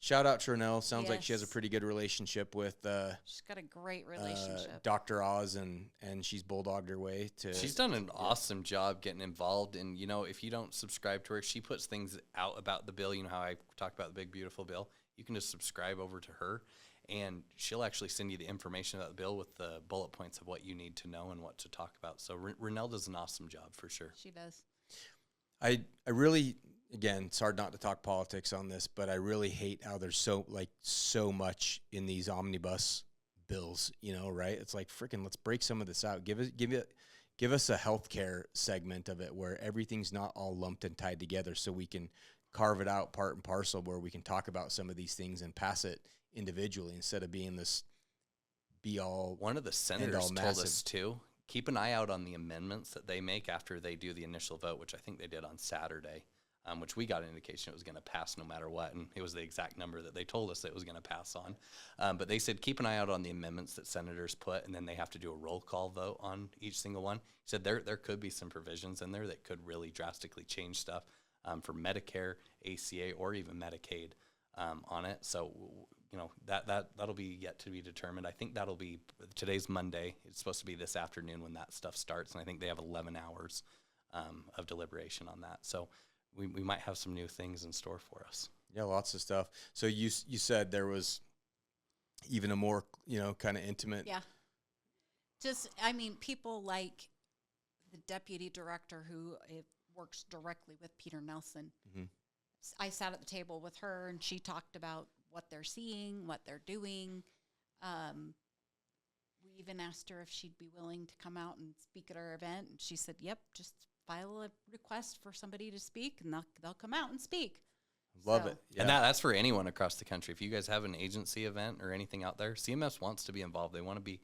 Shout out to Renelle. Sounds like she has a Yes. pretty good relationship with She's got a great relationship. Dr. Oz, and she's bulldogged her way to. She's done an awesome job getting involved. And, if you don't subscribe to her, she puts things out about the bill. You know how I talk about the big, beautiful bill? You can just subscribe over to her, and she'll actually send you the information about the bill with the bullet points of what you need to know and what to talk about. So Renelle does an awesome job for sure. She does. I really, again, it's hard not to talk politics on this, but I really hate how there's so much in these omnibus bills, right? It's like, freaking, let's break some of this out. Give us a healthcare segment of it where everything's not all lumped and tied together, so we can carve it out part and parcel where we can talk about some of these things and pass it individually instead of being this be all. One of the senators told us too, keep an eye out on the amendments that they make after they do the initial vote, which I think they did on Saturday, which we got an indication it was going to pass no matter what, and it was the exact number that they told us it was going to pass on. But they said keep an eye out on the amendments that senators put, and then they have to do a roll call vote on each single one. He said there could be some provisions in there that could really drastically change stuff for Medicare, ACA, or even Medicaid on it. So that'll be yet to be determined. I think that'll be, today's Monday. It's supposed to be this afternoon when that stuff starts, and I think they have 11 hours of deliberation on that. So we might have some new things in store for us. Yeah, lots of stuff. So you said there was even a more, kind of intimate. Yeah. People like the deputy director who works directly with Peter Nelson. Mm-hmm. I sat at the table with her, and she talked about what they're seeing, what they're doing. We even asked her if she'd be willing to come out and speak at our event, and she said, yep, just file a request for somebody to speak, and they'll come out and speak. Love it. Yeah. And that's for anyone across the country. If you guys have an agency event or anything out there, CMS wants to be involved. They want to be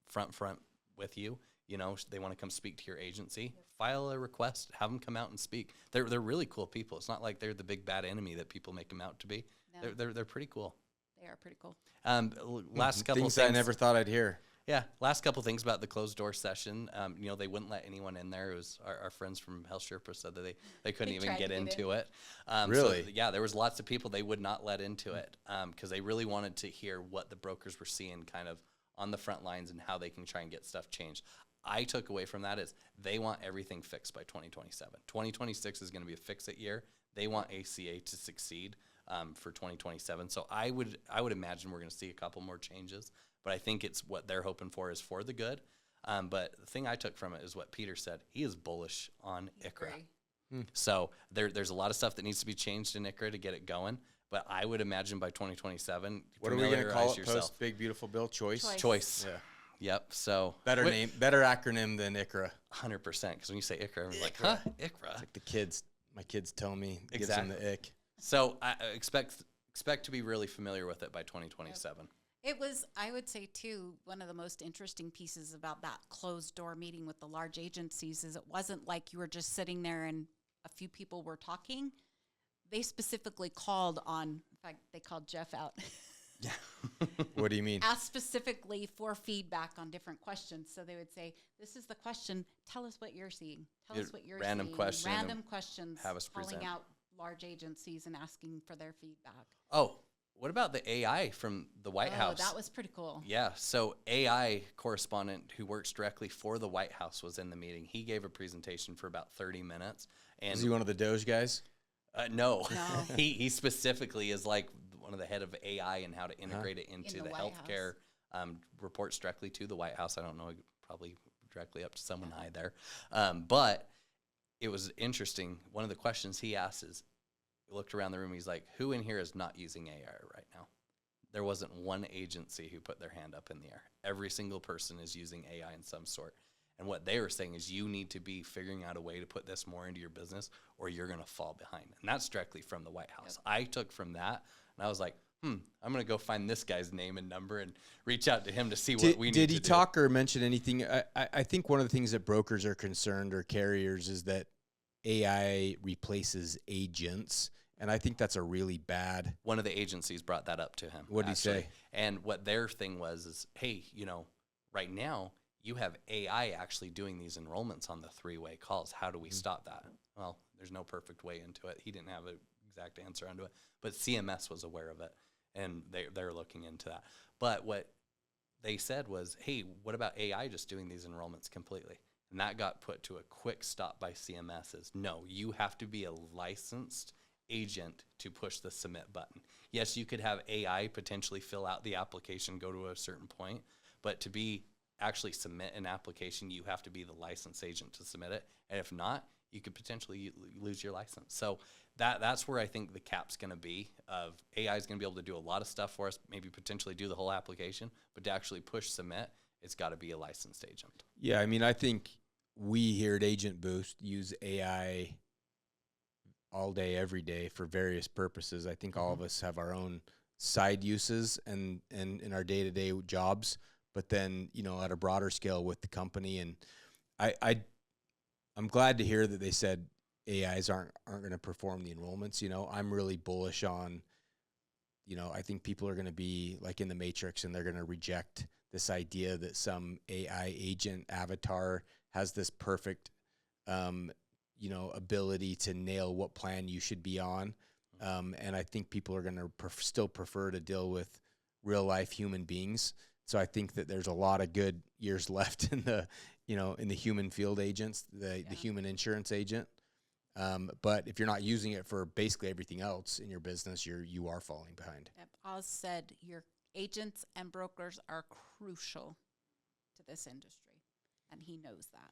front with you. They want to come speak to your agency. File a request. Have them come out and speak. They're really cool people. It's not like they're the big bad enemy that people make them out to be. No. They're pretty cool. They are pretty cool. Last couple things of things I never thought I'd hear. Yeah, last couple things about the closed door session. They wouldn't let anyone in there. It was our friends from Health Sherpa said that they couldn't even get into it. Really? So, yeah, there was lots of people they would not let into it because they really wanted to hear what the brokers were seeing kind of on the front lines and how they can try and get stuff changed. I took away from that is they want everything fixed by 2027. 2026 is going to be a fix-it year. They want ACA to succeed for 2027. So I would imagine we're going to see a couple more changes, but I think it's what they're hoping for is for the good. But the thing I took from it is what Peter said. He is bullish on ICRA. So there's a lot of stuff that needs to be changed in ICRA to get it going. But I would imagine by 2027, what are we going to call it post Big Beautiful Bill? Choice. Yeah. Yep. So better acronym than ICRA. 100%. Because when you say ICRA, I'm like, huh? ICRA. It's like the kids. My kids tell me it gives exactly. them the ick. So I expect to be really familiar with it by 2027. It was, I would say, too, one of the most interesting pieces about that closed door meeting with the large agencies is it wasn't like you were just sitting there and a few people were talking. They specifically called on, in fact, they called Jeff out. Yeah. What do you mean? Asked specifically for feedback on different questions. So they would say, this is the question. Tell us what you're seeing. Tell us what you're random seeing. question. Random questions. Have us calling present. out large agencies and asking for their feedback. Oh, what about the AI from the White House? That was pretty cool. Yeah. So AI correspondent who works directly for the White House was in the meeting. He gave a presentation for about 30 minutes. And is he one of the Doge guys? No. He specifically is like one of the head of AI and how to integrate it into the healthcare reports directly to the White House. I don't know, probably directly up to someone high there. But it was interesting. One of the questions he asked is, he looked around the room, he's like, who in here is not using AI right now? There wasn't one agency who put their hand up in the air. Every single person is using AI in some sort. And what they were saying is you need to be figuring out a way to put this more into your business or you're going to fall behind. And that's directly from the White House. Yep. I took from that, and I was like, I'm going to go find this guy's name and number and reach out to him to see what we need to do. Did he talk or mention anything? I think one of the things that brokers are concerned or carriers is that AI replaces agents. And I think that's a really bad. One of the agencies brought that up to him. What did he say? And what their thing was is, hey, right now you have AI actually doing these enrollments on the three-way calls. How do we stop that? Well, there's no perfect way into it. He didn't have an exact answer onto it. But CMS was aware of it, and they're looking into that. But what they said was, hey, what about AI just doing these enrollments completely? And that got put to a quick stop by CMS. Is no, you have to be a licensed agent to push the submit button. Yes, you could have AI potentially fill out the application, go to a certain point, but to be actually submit an application, you have to be the licensed agent to submit it. And if not, you could potentially lose your license. So that's where I think the cap's going to be. Of AI is going to be able to do a lot of stuff for us, maybe potentially do the whole application, but to actually push submit, it's got to be a licensed agent. Yeah, I mean, I think we here at Agent Boost use AI all day, every day for various purposes. I think all of us have our own side uses and in our day-to-day jobs, but then, you know, at a broader scale with the company. And I'm glad to hear that they said AIs aren't going to perform the enrollments. You know, I'm really bullish on, you know, I think people are going to be like in the Matrix, and they're going to reject this idea that some AI agent avatar has this perfect, you know, ability to nail what plan you should be on. And I think people are going to still prefer to deal with real life human beings. So I think that there's a lot of good years left in the, you know, in the human field agents, the human insurance agent. But if you're not using it for basically everything else in your business, you are falling behind. Yep. Oz said your agents and brokers are crucial to this industry, and he knows that.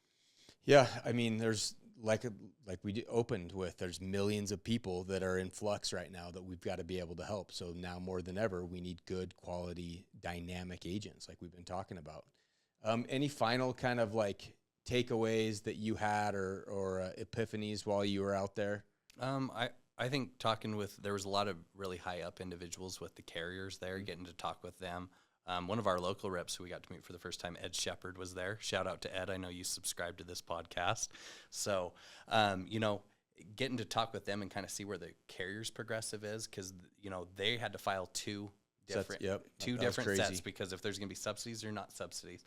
Yeah, I mean, there's like we opened with, there's millions of people that are in flux right now that we've got to be able to help. So now more than ever, we need good quality, dynamic agents like we've been talking about. Any final kind of like takeaways that you had or epiphanies while you were out there? I think there was a lot of really high up individuals with the carriers there, getting to talk with them. One of our local reps who we got to meet for the first time, Ed Shepard, was there. Shout out to Ed. I know you subscribe to this podcast. So, you know, getting to talk with them and kind of see where the carrier's progressive is, because, you know, they had to file two different sets, because if there's going to be subsidies or not subsidies.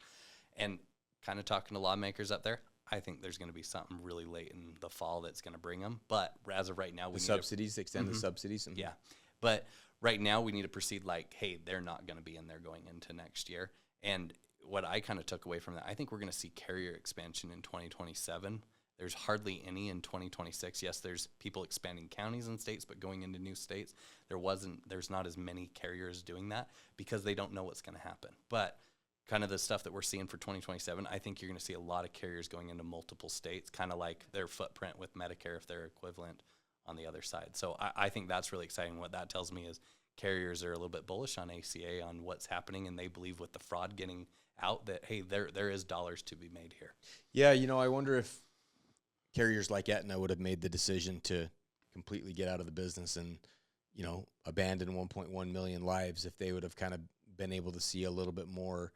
And kind of talking to lawmakers up there, I think there's going to be something really late in the fall that's going to bring them. But as of right now, we need subsidies, extend the subsidies. Mm-hmm. Yeah. But right now we need to proceed like, hey, they're not going to be in there going into next year. And what I kind of took away from that, I think we're going to see carrier expansion in 2027. There's hardly any in 2026. Yes, there's people expanding counties and states, but going into new states, there's not as many carriers doing that because they don't know what's going to happen. But kind of the stuff that we're seeing for 2027, I think you're going to see a lot of carriers going into multiple states, kind of like their footprint with Medicare if they're equivalent on the other side. So I think that's really exciting. What that tells me is carriers are a little bit bullish on ACA, on what's happening, and they believe with the fraud getting out that, hey, there is dollars to be made here. Yeah, you know, I wonder if carriers like Aetna would have made the decision to completely get out of the business and, you know, abandon 1.1 million lives if they would have kind of been able to see a little bit more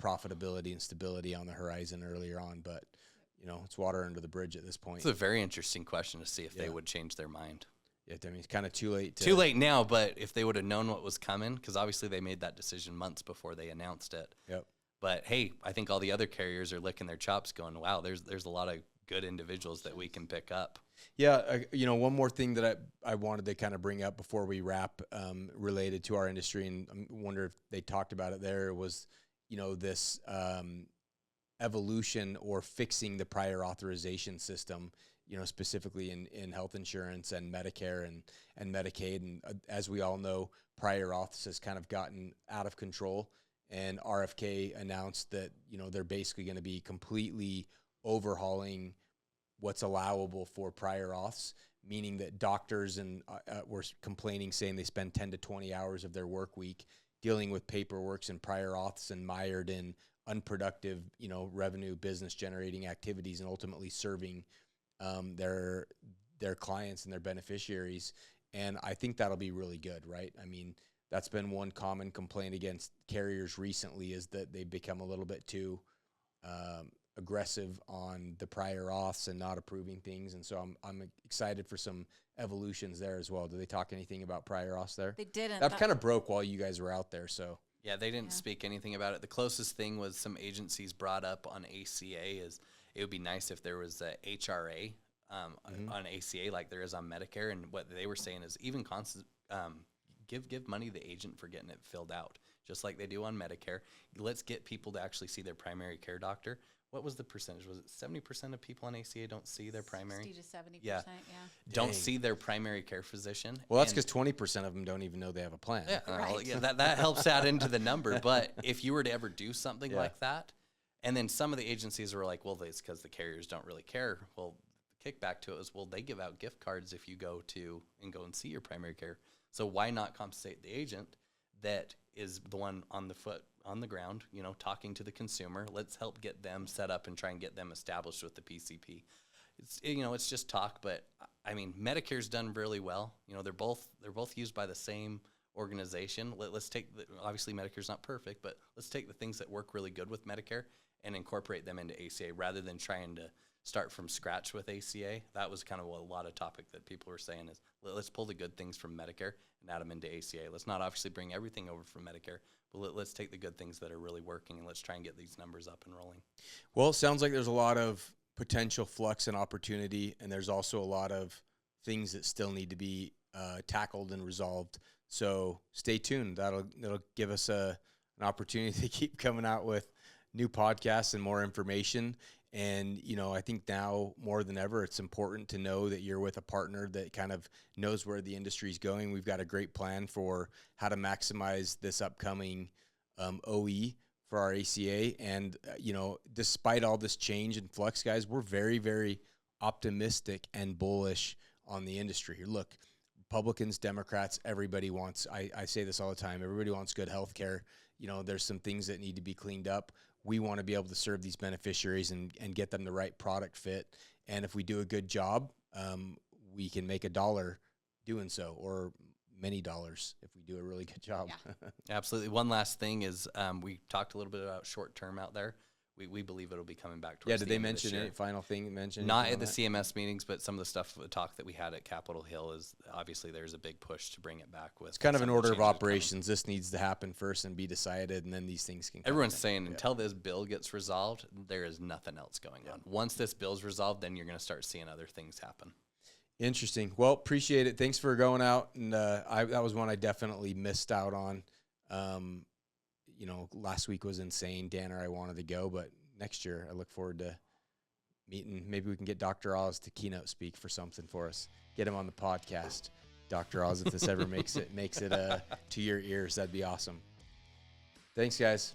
profitability and stability on the horizon earlier on. But, you know, it's water under the bridge at this point. It's a very interesting question to see if they would change their mind. Yeah, I mean, it's kind of too late. Too late now, but if they would have known what was coming, because obviously they made that decision months before they announced it. Yep. But, hey, I think all the other carriers are licking their chops going, wow, there's a lot of good individuals that we can pick up. Yeah, you know, one more thing that I wanted to kind of bring up before we wrap related to our industry, and I wonder if they talked about it there, was, you know, this evolution or fixing the prior authorization system, you know, specifically in health insurance and Medicare and Medicaid. And as we all know, prior auths has kind of gotten out of control, and RFK announced that, you know, they're basically going to be completely overhauling what's allowable for prior auths, meaning that doctors were complaining, saying they spend 10 to 20 hours of their work week dealing with paperwork and prior auths and mired in unproductive, you know, revenue business generating activities, and ultimately serving their clients and their beneficiaries. And I think that'll be really good, right? I mean, that's been one common complaint against carriers recently, is that they've become a little bit too aggressive on the prior auths and not approving things. And so I'm excited for some evolutions there as well. Did they talk anything about prior auths there? They didn't. That kind of broke while you guys were out there. So yeah, they didn't speak anything about it. The closest thing was some agencies brought up on ACA is it would be nice if there was a HRA on ACA like there is on Medicare. And what they were saying is even give money to the agent for getting it filled out, just like they do on Medicare. Let's get people to actually see their primary care doctor. What was the percentage? Was it 70% of people on ACA don't see their primary? 60 to 70%, Yeah. yeah. Don't Dang. see their primary care physician. Well, that's And- because 20% of them don't even know they have a plan. Yeah, Right. yeah, that helps out into the number. But if you were to ever do something Yeah. like that, and then some of the agencies were like, well, it's because the carriers don't really care. Well, the kickback to it was, well, they give out gift cards if you go and see your primary care. So why not compensate the agent that is the one on the ground, talking to the consumer? Let's help get them set up and try and get them established with the PCP. It's just talk, but I mean, Medicare's done really well. They're both used by the same organization. Let's take obviously Medicare's not perfect, but let's take the things that work really good with Medicare and incorporate them into ACA rather than trying to start from scratch with ACA. That was kind of a lot of topic that people were saying is let's pull the good things from Medicare and add them into ACA. Let's not obviously bring everything over from Medicare, but let's take the good things that are really working and let's try and get these numbers up and rolling. Well, it sounds like there's a lot of potential flux and opportunity, and there's also a lot of things that still need to be tackled and resolved. So stay tuned. That'll give us an opportunity to keep coming out with new podcasts and more information. And, I think now more than ever, it's important to know that you're with a partner that kind of knows where the industry is going. We've got a great plan for how to maximize this upcoming OE for our ACA. And, despite all this change and flux, guys, we're very, very optimistic and bullish on the industry. Look, Republicans, Democrats, everybody wants, I say this all the time, everybody wants good health care. There's some things that need to be cleaned up. We want to be able to serve these beneficiaries and get them the right product fit. And if we do a good job, we can make $1 doing so, or many dollars if we do a really good job. Yeah. Absolutely. One last thing is we talked a little bit about short term out there. We believe it'll be coming back towards Did the they end of this mention year. any final thing? Not at the CMS meetings, but some of the talk that we had at Capitol Hill is obviously there's a big push to bring it back with. It's kind of some an the order of changes coming. operations. This needs to happen first and be decided, and then these things can come. Everyone's saying until this bill gets resolved, there is nothing else going on. Once this bill's resolved, then you're going to start seeing other things happen. Interesting. Well, appreciate it. Thanks for going out. And that was one I definitely missed out on. Last week was insane. Dan or I wanted to go, but next year I look forward to meeting. Maybe we can get Dr. Oz to keynote speak for something for us. Get him on the podcast. Dr. Oz, if this ever makes it to your ears, that'd be awesome. Thanks, guys.